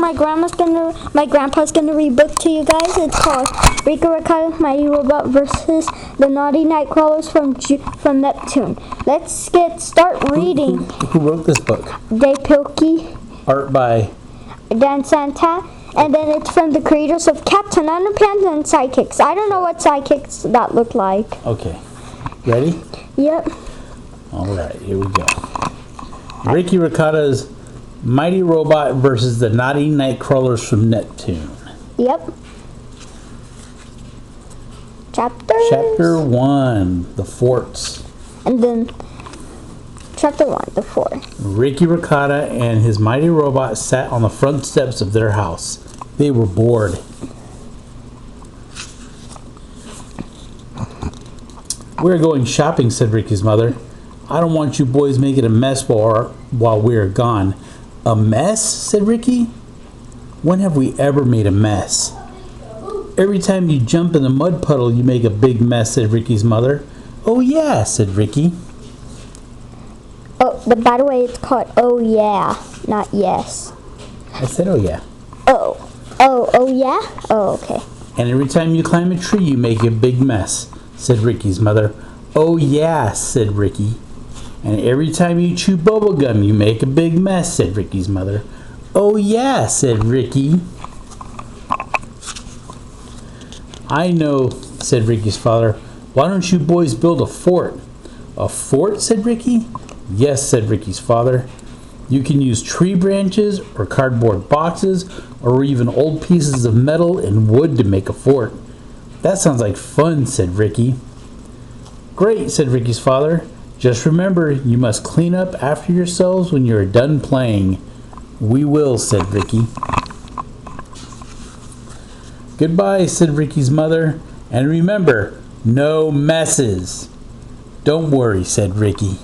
my grandpa's gonna read a book to you guys. It's called Ricotta'S Mighty Robot versus the Naughty Nightcrawlers from Neptune. Let's start reading. Who wrote this book? Dave Pilkey. Art by Dan Santa. And then it's from the creators of Captain Underpants and Sidekicks. I don't know what sidekicks that look like. Okay. Ready? Yep. Alright, here we go. Ricotta'S Mighty Robot versus the Naughty Nightcrawlers from Neptune. Yep. Chapter 1, The Forts. And then Chapter 1, The Fort. Ricotta and his mighty robot sat on the front steps of their house. They were bored. "We're going shopping," said Ricky's mother. "I don't want you boys making a mess while we're gone." "A mess?" said Ricky. "When have we ever made a mess?" "Every time you jump in the mud puddle, you make a big mess," said Ricky's mother. "Oh yeah," said Ricky. Oh, but by the way, it's called Oh Yeah, not Yes. I said oh yeah. Oh yeah? Oh, okay. "And every time you climb a tree, you make a big mess," said Ricky's mother. "Oh yeah," said Ricky. "And every time you chew bubble gum, you make a big mess," said Ricky's mother. "Oh yeah," said Ricky. "I know," said Ricky's father. "Why don't you boys build a fort?" "A fort?" said Ricky. "Yes," said Ricky's father. "You can use tree branches or cardboard boxes or even old pieces of metal and wood to make a fort." "That sounds like fun," said Ricky. "Great," said Ricky's father. "Just remember, you must clean up after yourselves when you are done playing." "We will," said Ricky. "Goodbye," said Ricky's mother. "And remember, no messes." "Don't worry," said Ricky.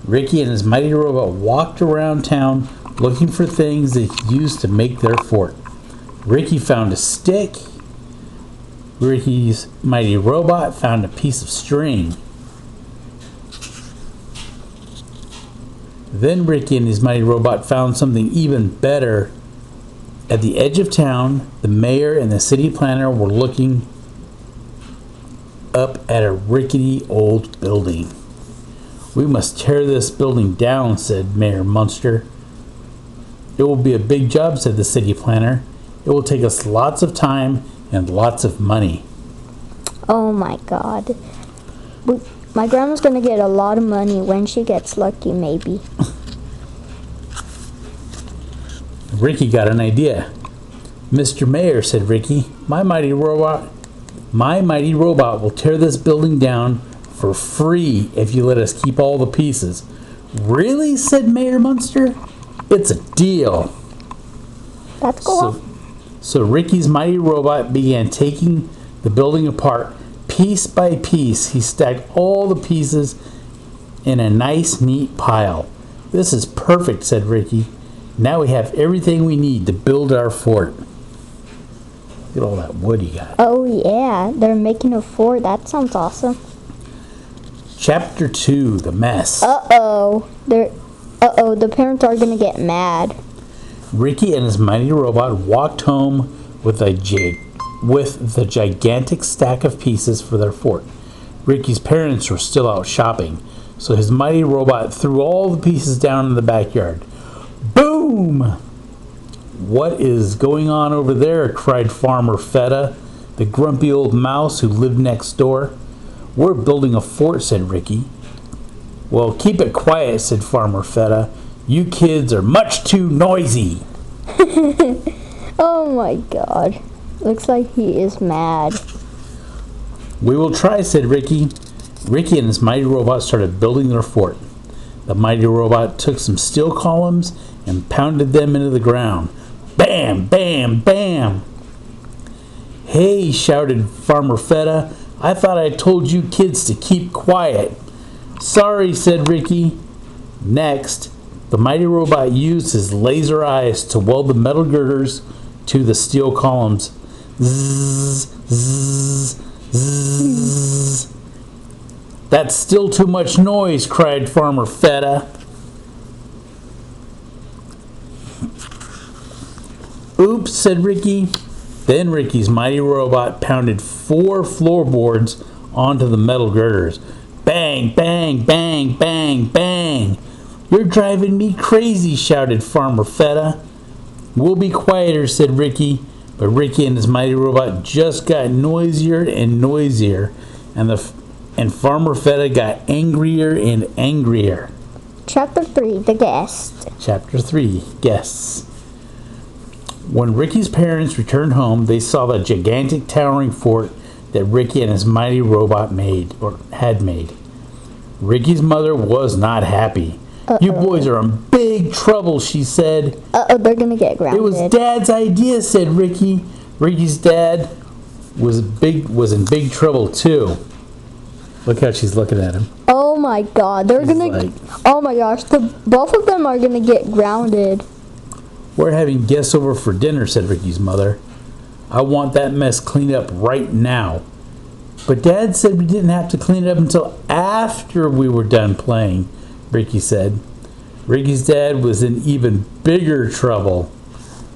Ricky and his mighty robot walked around town looking for things they could use to make their fort. Ricky found a stick. Ricky's mighty robot found a piece of string. Then Ricky and his mighty robot found something even better. At the edge of town, the mayor and the city planner were looking up at a rickety old building. "We must tear this building down," said Mayor Munster. "It will be a big job," said the city planner. "It will take us lots of time and lots of money." Oh my God. My grandma's gonna get a lot of money when she gets lucky, maybe. Ricky got an idea. "Mr. Mayor," said Ricky, my mighty robot will tear this building down for free if you let us keep all the pieces." "Really?" said Mayor Munster. "It's a deal." That's cool. So Ricky's mighty robot began taking the building apart. Piece by piece, he stacked all the pieces in a nice, neat pile. "This is perfect," said Ricky. "Now we have everything we need to build our fort." Look at all that wood he got. Oh yeah, they're making a fort. That sounds awesome. Chapter 2, The Mess. The parents are gonna get mad. Ricky and his mighty robot walked home with the gigantic stack of pieces for their fort. Ricky's parents were still out shopping, so his mighty robot threw all the pieces down in the backyard. Boom! "What is going on over there?" cried Farmer Feta, the grumpy old mouse who lived next door. "We're building a fort," said Ricky. "Well, keep it quiet," said Farmer Feta. "You kids are much too noisy." Oh my God. Looks like he is mad. "We will try," said Ricky. Ricky and his mighty robot started building their fort. The mighty robot took some steel columns and pounded them into the ground. Bam, bam, bam. "Hey," shouted Farmer Feta, "I thought I told you kids to keep quiet." "Sorry," said Ricky. Next, the mighty robot used his laser eyes to weld the metal girders to the steel columns. Zzz, zzz, zzz. "That's still too much noise," cried Farmer Feta. Oops, said Ricky. Then Ricky's mighty robot pounded 4 floorboards onto the metal girders. Bang, bang, bang, bang, bang. You're driving me crazy, shouted Farmer Feta. We'll be quieter, said Ricky. But Ricky and his mighty robot just got noisier and noisier, and Farmer Feta got angrier and angrier. Chapter 3, The Guest. Chapter 3, Guests. When Ricky's parents returned home, they saw the gigantic towering fort that Ricky and his mighty robot had made. Ricky's mother was not happy. You boys are in big trouble, she said. They're gonna get grounded. It was Dad's idea, said Ricky. Ricky's dad was in big trouble too. Look how she's looking at him. Oh my God, oh my gosh, both of them are gonna get grounded. We're having guests over for dinner, said Ricky's mother. I want that mess cleaned up right now. But Dad said we didn't have to clean it up until after we were done playing, Ricky said. Ricky's dad was in even bigger trouble.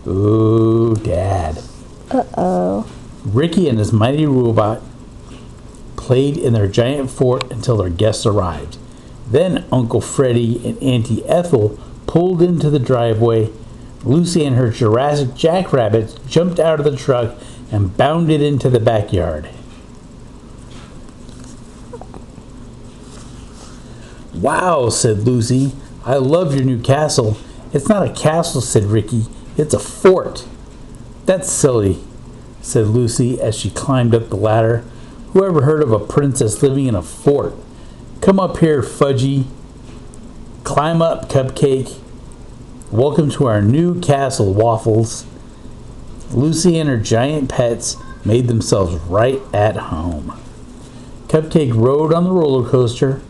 Ooh, Dad. Uh-oh. Ricky and his mighty robot played in their giant fort until their guests arrived. Then Uncle Freddie and Auntie Ethel pulled into the driveway. Lucy and her Jurassic jackrabbits jumped out of the truck and bounded into the backyard. Wow, said Lucy. I love your new castle. It's not a castle, said Ricky. It's a fort. That's silly, said Lucy as she climbed up the ladder. Who ever heard of a princess living in a fort? Come up here, Fudgy. Climb up, Cupcake. Welcome to our new castle, Waffles. Lucy and her giant pets made themselves right at home. Cupcake rode on the roller coaster.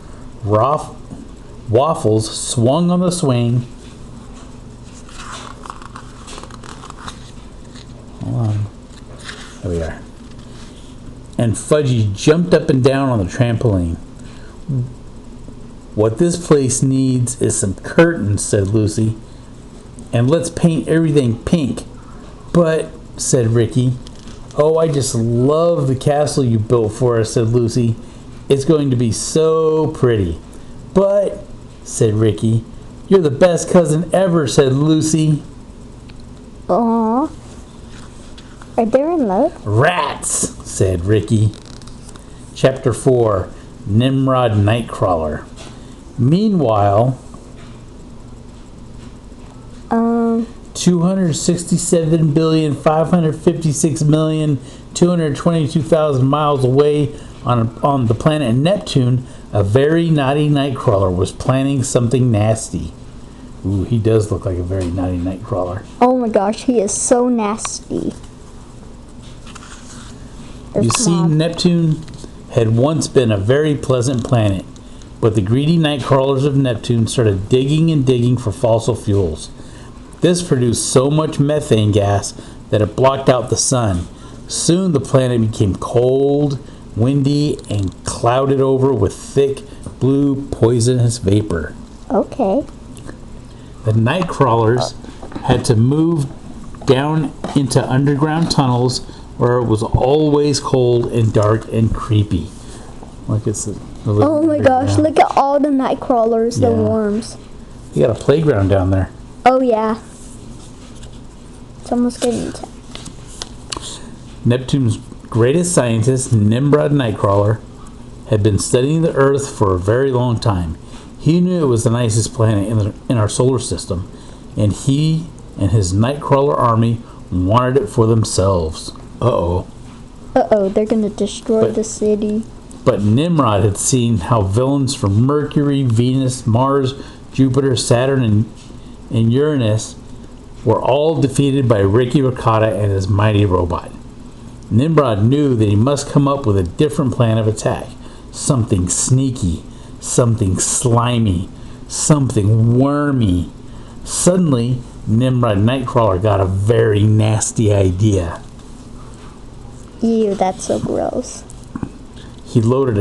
Waffles swung on the swing. Hold on. There we are. And Fudgy jumped up and down on the trampoline. What this place needs is some curtains, said Lucy. And let's paint everything pink. But, said Ricky. Oh, I just love the castle you built for us, said Lucy. It's going to be so pretty. But, said Ricky, you're the best cousin ever, said Lucy. Aww. Are they in love? Rats, said Ricky. Chapter 4, Nimrod Nightcrawler. Meanwhile, 267,556,222,000 miles away on the planet Neptune, a very naughty Nightcrawler was planning something nasty. Ooh, he does look like a very naughty Nightcrawler. Oh my gosh, he is so nasty. You see, Neptune had once been a very pleasant planet, but the greedy Nightcrawlers of Neptune started digging and digging for fossil fuels. This produced so much methane gas that it blocked out the sun. Soon the planet became cold, windy, and clouded over with thick, blue, poisonous vapor. Okay. The Nightcrawlers had to move down into underground tunnels where it was always cold and dark and creepy. Look, it's oh my gosh, look at all the Nightcrawlers, the worms. You got a playground down there. Oh yeah. It's almost getting intense. Neptune's greatest scientist, Nimrod Nightcrawler, had been studying the Earth for a very long time. He knew it was the nicest planet in our solar system, and he and his Nightcrawler army wanted it for themselves. Uh-oh. Uh-oh, they're gonna destroy the city. But Nimrod had seen how villains from Mercury, Venus, Mars, Jupiter, Saturn, and Uranus were all defeated by Ricky Ricotta and his mighty robot. Nimrod knew that he must come up with a different plan of attack. Something sneaky, something slimy, something wormy. Suddenly, Nimrod Nightcrawler got a very nasty idea. Ew, that's so gross. He loaded a